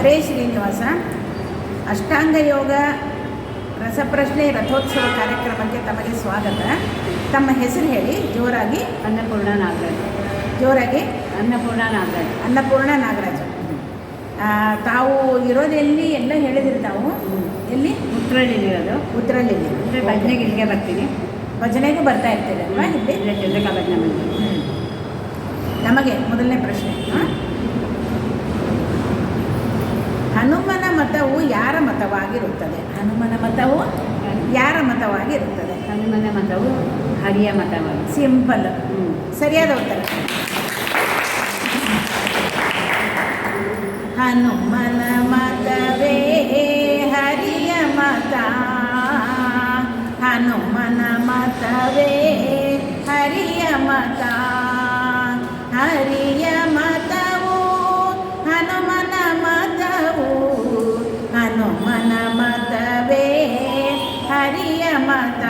ಹರೇ ಶ್ರೀನಿವಾಸ. ಅಷ್ಟಾಂಗ ಯೋಗ ರಸಪ್ರಶ್ನೆ ರಥೋತ್ಸವ ಕಾರ್ಯಕ್ರಮಕ್ಕೆ ತಮಗೆ ಸ್ವಾಗತ. ತಮ್ಮ ಹೆಸರು ಹೇಳಿ ಜೋರಾಗಿ. ಅನ್ನಪೂರ್ಣ ನಾಗರಾಜ್. ಜೋರಾಗಿ. ಅನ್ನಪೂರ್ಣ ನಾಗರಾಜ್. ಅನ್ನಪೂರ್ಣ ನಾಗರಾಜು. ತಾವು ಇರೋದೆಲ್ಲಿ ಎಲ್ಲ ಹೇಳಿದ್ರಿ ತಾವು? ಎಲ್ಲಿ? ಉತ್ತರಳ್ಳಿರೋದು. ಉತ್ತರಳ್ಳಿಲಿ. ಅಂದರೆ ಭಜನೆಗೆ ಇಲ್ಲಿಗೆ ಬರ್ತೀನಿ. ಭಜನೆಗೂ ಬರ್ತಾ ಇರ್ತೀರಿ ಅಲ್ವಾ? ಇಲ್ಲಿ ಚಂದ್ರಿಕಾ ಭಜನೆ ಮಾಡ್ತೀನಿ. ನಮಗೆ ಮೊದಲನೇ ಪ್ರಶ್ನೆ, ಹನುಮನ ಮತವು ಯಾರ ಮತವಾಗಿರುತ್ತದೆ? ಹನುಮನ ಮತವು ಯಾರ ಮತವಾಗಿರುತ್ತದೆ? ಹನುಮನ ಮತವು ಹರಿಯ ಮತವಾಗಿ. ಸಿಂಪಲ್. ಸರಿಯಾದ ಉತ್ತರ. ಹನುಮನ ಮತವೇ ಹರಿಯ ಮತ. ಹನುಮನ ಮತವೇ ಹರಿಯ ಮತ. ಹರಿಯ ಮತವು ಹನುಮನ ಮತವು. ಹನುಮನ ಮತವೇ ಹರಿಯ ಮತ.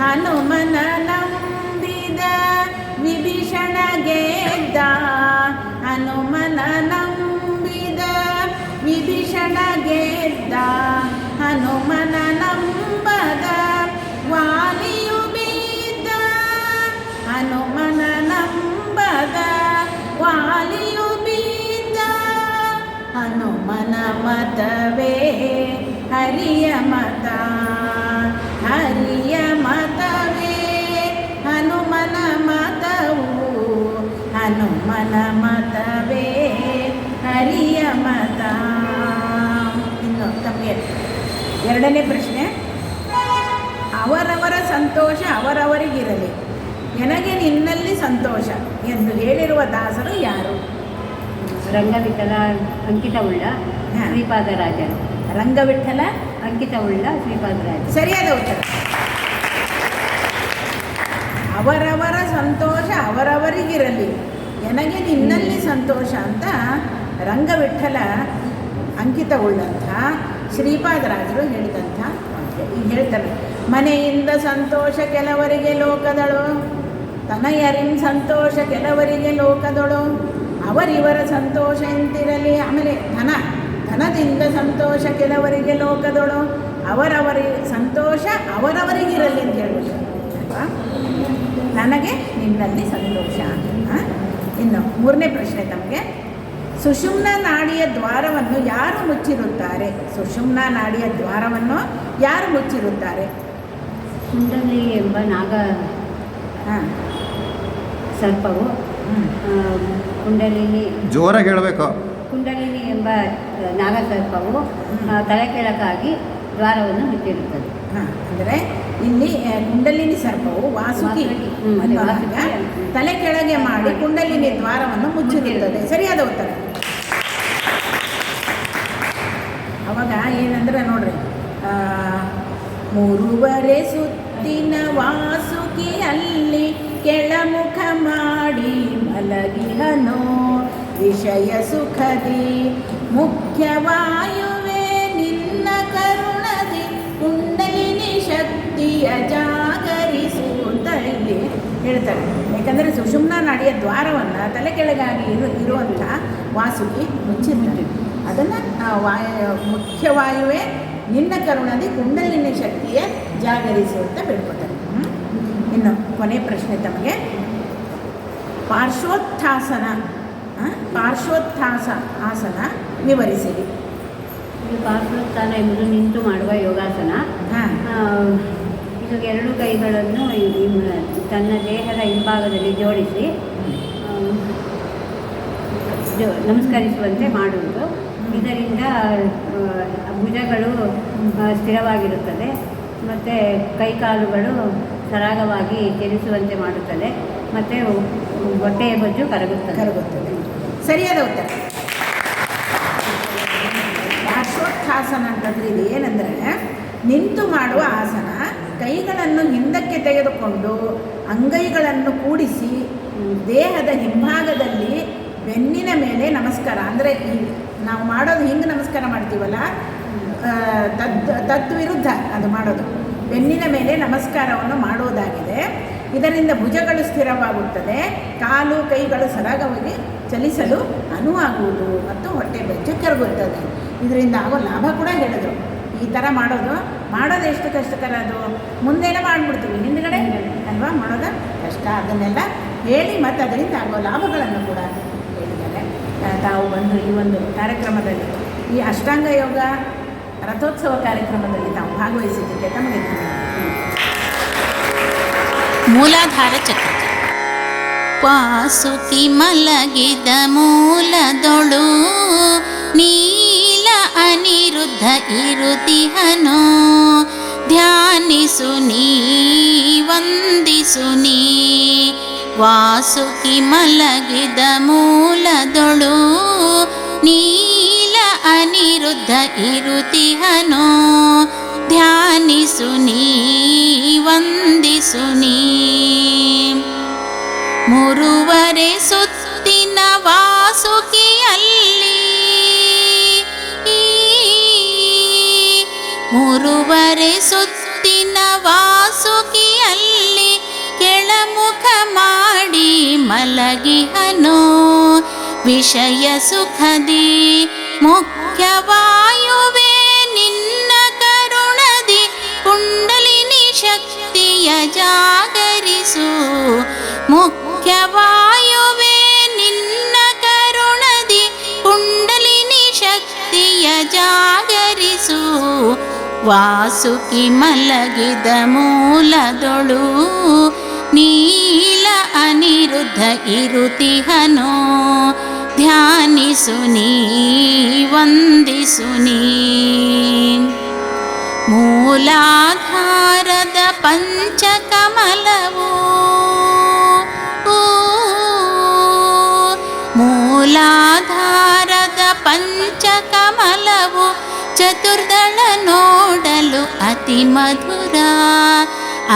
ಹನುಮನ ನಂಬಿದ ವಿಭೀಷಣ ಗೆದ್ದ. ಹನುಮನ ನಂಬಿದ ವಿಭೀಷಣ ಗೆದ್ದ. ಹನುಮನ ನಂಬದ ವಾಲಿಯು ಬಿದ್ದ. ಹನುಮನ ನಂಬದ ವಾಲಿಯು ಬಿದ್ದ. ಹನುಮನ ಮತವೇ ಹರಿಯ ಮತ. ಹರಿಯ ಮತವೇ ಹನುಮನ ಮತವು. ಹನುಮನ ಮತವೇ ಹರಿಯ ಮತ. ಇನ್ನು ತಮಗೆ ಎರಡನೇ ಪ್ರಶ್ನೆ, ಅವರವರ ಸಂತೋಷ ಅವರವರಿಗಿರಲಿ, ನನಗೆ ನಿನ್ನಲ್ಲಿ ಸಂತೋಷ ಎಂದು ಹೇಳಿರುವ ದಾಸರು ಯಾರು? ರಂಗವಿಠಲ ಅಂಕಿತವುಳ್ಳ ಶ್ರೀಪಾದರಾಜರು. ರಂಗವಿಠಲ ಅಂಕಿತವುಳ್ಳ ಶ್ರೀಪಾದರಾಜ. ಸರಿಯಾದ ಉತ್ತರ. ಅವರವರ ಸಂತೋಷ ಅವರವರಿಗಿರಲಿ, ನನಗೆ ನಿನ್ನಲ್ಲಿ ಸಂತೋಷ ಅಂತ ರಂಗವಿಠಲ ಅಂಕಿತವುಳ್ಳಂಥ ಶ್ರೀಪಾದರಾಜರು ಹೇಳಿದಂಥ ಈಗ ಹೇಳ್ತಾರೆ. ಮನೆಯಿಂದ ಸಂತೋಷ ಕೆಲವರಿಗೆ ಲೋಕದಳು, ತನಯರಿಂ ಸಂತೋಷ ಕೆಲವರಿಗೆ ಲೋಕದಳು, ಅವರಿವರ ಸಂತೋಷ ಎಂತಿರಲಿ. ಆಮೇಲೆ ಧನದಿಂದ ಸಂತೋಷ ಕೆಲವರಿಗೆ ಲೋಕದಳು, ಅವರವರಿ ಸಂತೋಷ ಅವರವರಿಗಿರಲಿ ಅಂತ ಹೇಳ್ಬಿಟ್ಟು ಅಲ್ವಾ? ನನಗೆ ನಿನ್ನಲ್ಲಿ ಸಂತೋಷ. ಇನ್ನು ಮೂರನೇ ಪ್ರಶ್ನೆ ತಮಗೆ, ಸುಷುಮ್ನ ನಾಡಿಯ ದ್ವಾರವನ್ನು ಯಾರು ಮುಚ್ಚಿರುತ್ತಾರೆ? ಸುಷುಮ್ನ ನಾಡಿಯ ದ್ವಾರವನ್ನು ಯಾರು ಮುಚ್ಚಿರುತ್ತಾರೆ? ಕುಂಡಲಿ ಎಂಬ ನಾಗ ಸರ್ಪವು ಕುಂಡಲಿನಿ. ಜೋರಾಗಿ ಹೇಳಬೇಕು. ಕುಂಡಲಿನಿ ಎಂಬ ನಾಗಸರ್ಪವು ತಲೆ ಕೆಳಗಾಗಿ ದ್ವಾರವನ್ನು ಮುಚ್ಚಿರುತ್ತದೆ. ಅಂದರೆ ಇಲ್ಲಿ ಕುಂಡಲಿನಿ ಸರ್ಪವು ವಾಸುಕಿ ತಲೆ ಕೆಳಗೆ ಮಾಡಿ ಕುಂಡಲಿನಿ ದ್ವಾರವನ್ನು ಮುಚ್ಚಿರುತ್ತದೆ. ಸರಿಯಾದ ಉತ್ತರ. ಅವಾಗ ಏನಂದ್ರೆ ನೋಡ್ರಿ, 3 ಸುತ್ತಿನ ವಾಸುಕಿ ಅಲ್ಲಿ ಕೆಳಮುಖ ಮಾಡಿ ಮಲಗಿಹನೋ ವಿಷಯ ಸುಖದಿ. ಮುಖ್ಯವಾಯುವೆ ನಿನ್ನ ಕರುಣದಿ ಕುಂಡಲಿನಿ ಶಕ್ತಿಯ ಜಾಗರಿಸುತ್ತಲ್ಲಿ ಹೇಳ್ತಾರೆ. ಯಾಕಂದರೆ ಸುಷುಮ್ನ ನಾಡಿಯ ದ್ವಾರವನ್ನು ತಲೆ ಕೆಳಗಾಗಿ ಇರುವಂಥ ವಾಸುಕಿ ಮುಚ್ಚಿರ್ತಾರೆ. ಅದನ್ನು ಮುಖ್ಯವಾಯುವೆ ನಿನ್ನ ಕರುಣದಿ ಕುಂಡಲಿನಿ ಶಕ್ತಿಯ ಜಾಗರಿಸುವಂತ ಬೇಡ್ಕೊತಾರೆ. ಇನ್ನು ಕೊನೆ ಪ್ರಶ್ನೆ ತಮಗೆ, ಪಾರ್ಶ್ವೋತ್ಥಾಸನ ಆಸನ ವಿವರಿಸಿರಿ. ಪಾರ್ಶ್ವೋತ್ಥಾನ ಎಂಬುದು ನಿಂತು ಮಾಡುವ ಯೋಗಾಸನ. ಇದು 2 ಕೈಗಳನ್ನು ತನ್ನ ದೇಹದ ಹಿಂಭಾಗದಲ್ಲಿ ಜೋಡಿಸಿ ನಮಸ್ಕರಿಸುವಂತೆ ಮಾಡುವುದು. ಇದರಿಂದ ಭುಜಗಳು ಸ್ಥಿರವಾಗಿರುತ್ತದೆ ಮತ್ತು ಕೈಕಾಲುಗಳು ಸರಾಗವಾಗಿ ಚಲಿಸುವಂತೆ ಮಾಡುತ್ತದೆ ಮತ್ತು ಹೊಟ್ಟೆಯ ಬೊಜ್ಜು ಕರಗುತ್ತದೆ. ಸರಿಯಾದ ಉತ್ತರ. ಪಾರ್ಶ್ವೋತ್ಥಾಸನ ಅಂತಂದರೆ ಇದು ಏನಂದರೆ ನಿಂತು ಮಾಡುವ ಆಸನ. ಕೈಗಳನ್ನು ಹಿಂದಕ್ಕೆ ತೆಗೆದುಕೊಂಡು ಅಂಗೈಗಳನ್ನು ಕೂಡಿಸಿ ದೇಹದ ಹಿಂಭಾಗದಲ್ಲಿ ಬೆನ್ನಿನ ಮೇಲೆ ನಮಸ್ಕಾರ. ಅಂದರೆ ನಾವು ಮಾಡೋದು ಹಿಂಗೆ ನಮಸ್ಕಾರ ಮಾಡ್ತೀವಲ್ಲ, ತದ್ವಿರುದ್ಧ ಅದು ಮಾಡೋದು. ಬೆನ್ನಿನ ಮೇಲೆ ನಮಸ್ಕಾರವನ್ನು ಮಾಡುವುದಾಗಿದೆ. ಇದರಿಂದ ಭುಜಗಳು ಸ್ಥಿರವಾಗುತ್ತದೆ, ಕಾಲು ಕೈಗಳು ಸರಾಗವಾಗಿ ಚಲಿಸಲು ಅನುವಾಗುವುದು ಮತ್ತು ಹೊಟ್ಟೆ ಬೆಚ್ಚಕ್ಕಿರುತ್ತದೆ. ಇದರಿಂದ ಆಗೋ ಲಾಭ ಕೂಡ ಹೇಳಿದ್ರು. ಈ ಥರ ಮಾಡೋದು ಎಷ್ಟು ಕಷ್ಟಕರ, ಅದು ಮುಂದೆನೇ ಮಾಡಿಬಿಡ್ತೀವಿ, ಹಿಂದ್ಗಡೆ ಅಲ್ವಾ ಮಾಡೋದು ಕಷ್ಟ. ಅದನ್ನೆಲ್ಲ ಹೇಳಿ ಮತ್ತು ಅದರಿಂದ ಆಗೋ ಲಾಭಗಳನ್ನು ಕೂಡ ಹೇಳಿದ್ದಾರೆ. ತಾವು ಬಂದು ಈ ಒಂದು ಕಾರ್ಯಕ್ರಮದಲ್ಲಿ, ಈ ಅಷ್ಟಾಂಗ ಯೋಗ ರಥೋತ್ಸವ ಕಾರ್ಯಕ್ರಮದಲ್ಲಿ ತಾವು ಭಾಗವಹಿಸಿದ್ದಕ್ಕೆ ತಮಗೆ ಮೂಲಾಧಾರ ಚಕ್ರ. ವಾಸುಕಿ ಮಲಗಿದ ಮೂಲದೊಳು ನೀಲ ಅನಿರುದ್ಧ ಇರುತಿಹನೋ, ಧ್ಯಾನಿಸು ನೀ ವಂದಿಸು ನೀ. ವಾಸುಕಿ ಮಲಗಿದ ಮೂಲದೊಳು ನೀಲ ಅನಿರುದ್ಧ ಇರುತಿಹನೋ, ಧ್ಯಾನಿಸು ನೀ ವಂದಿಸು ನೀ. ಮೂರುವರೆ ಸುತ್ತಿನ ವಾಸುಕಿಯಲ್ಲಿ, ಮೂರುವರೆ ಸುತ್ತಿನ ವಾಸುಕಿಯಲ್ಲಿ ಕೆಳಮುಖ ಮಾಡಿ ಮಲಗಿಹನೋ, ವಿಷಯ ಸುಖದಿ ಮುಖ್ಯವಾಯುವೆ ನಿನ್ನ ಕರುಣದಿ ಕುಂಡಲಿನಿ ಶಕ್ತಿಯ ಜಾಗರಿಸು. ಮುಖ್ಯವಾಯುವೆ ನಿನ್ನ ಕರುಣದಿ ಕುಂಡಲಿನಿ ಶಕ್ತಿಯ ಜಾಗರಿಸು. ವಾಸುಕಿ ಮಲಗಿದ ಮೂಲದೊಳು ನೀಲ ಅನಿರುದ್ಧ ಇರುತಿಹನೋ, ಧ್ಯಾನಿಸು ನೀ ವಂದಿಸು ನೀ. ಮೂಲಾಧಾರದ ಪಂಚಕಮಲವು, ಮೂಲಾಧಾರದ ಪಂಚಕಮಲವು ಚತುರ್ದಳ ನೋಡಲು ಅತಿ ಮಧುರ.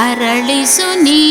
ಅರಳಿಸು ನೀ